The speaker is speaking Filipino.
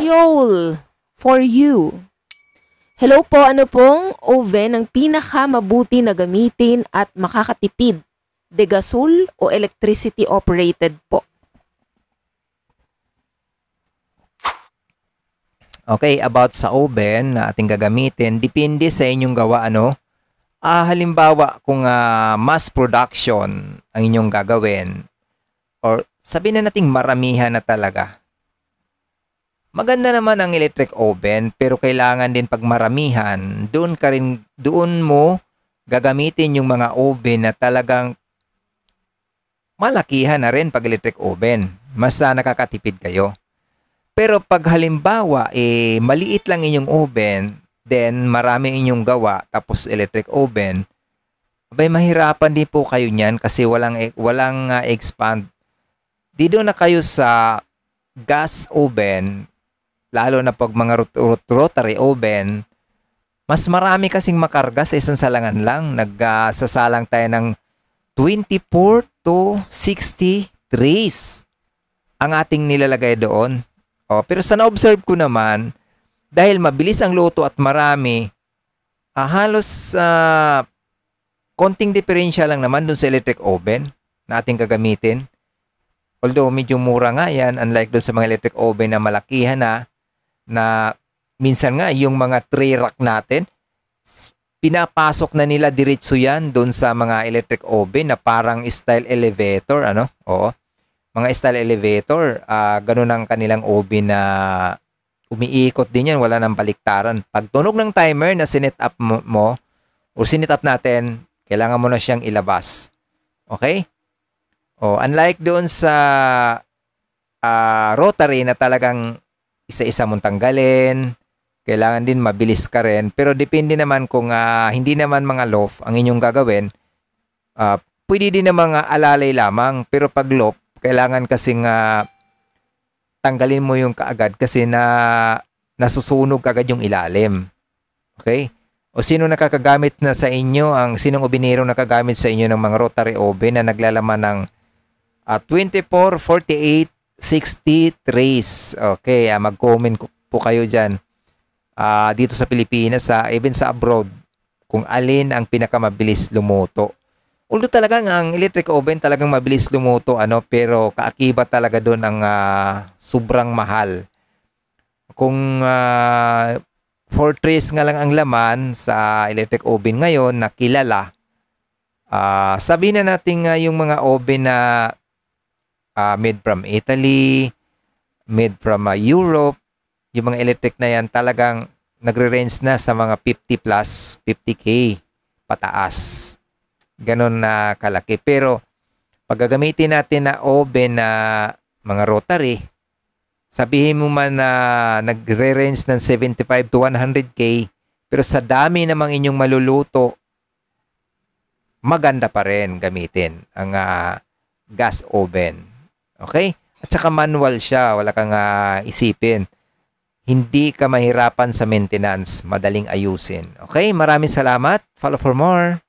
Seoul for you. Hello po, ano pong oven ang pinakamabuti na gamitin at makakatipid? De gasol o electricity operated po? Okay, about sa oven na ating gagamitin, depende sa inyong gawa halimbawa kung mass production ang inyong gagawin or sabihin na nating maramihan na talaga. Maganda naman ang electric oven pero kailangan din pag maramihan, doon mo gagamitin yung mga oven na talagang malakihan na rin pag electric oven. Mas nakakatipid kayo. Pero pag halimbawa, maliit lang inyong oven, then marami inyong gawa, tapos electric oven, abay mahirapan din po kayo niyan kasi walang expand. Dito na kayo sa gas oven, lalo na pag mga rotary oven, mas marami kasing makarga sa isang salangan lang. Nagsasalang tayo ng 24 to 60 trays ang ating nilalagay doon. Pero sa na-observe ko naman, dahil mabilis ang luto at marami, halos konting diferensya lang naman dun sa electric oven na ating gagamitin. Although medyo mura nga yan, unlike dun sa mga electric oven na malakihan na minsan nga yung mga tray rack natin, pinapasok na nila diretso yan dun sa mga electric oven na parang style elevator, Oo. Mga style elevator, ganun ang kanilang oven na umiikot din yan, wala nang baliktaran. Pag tunog ng timer na sinet up mo o sinet up natin, kailangan mo na siyang ilabas. Okay? Unlike doon sa rotary na talagang isa-isa mong tanggalin, kailangan din mabilis ka rin. Pero depende naman kung hindi naman mga loaf ang inyong gagawin, pwede din na mga alalay lamang. Pero pag loaf, kailangan kasing tanggalin mo yung kaagad kasi nasusunog agad yung ilalim. Okay? O sino nakakagamit na sa inyo, sinong obinero nakagamit sa inyo ng mga rotary oven na naglalaman ng 24, 48, 60 trays. Okay, mag-comment po kayo dyan. Dito sa Pilipinas, even sa abroad, kung alin ang pinakamabilis lumuto. Although talagang ang electric oven talagang mabilis lumuto, pero kaakibat talaga doon ang sobrang mahal. Kung 4 trays nga lang ang laman sa electric oven ngayon na kilala, sabihin na natin yung mga oven na made from Italy, made from Europe, yung mga electric na yan talagang nagre-range na sa mga 50 plus 50K pataas. Ganon na kalaki. Pero pag gagamitin natin na oven na mga rotary, sabihin mo man na nagre-range ng 75 to 100K, pero sa dami namang inyong maluluto, maganda pa rin gamitin ang gas oven. Okay? At saka manual siya, wala kang isipin. Hindi ka mahirapan sa maintenance, madaling ayusin. Okay? Maraming salamat. Follow for more.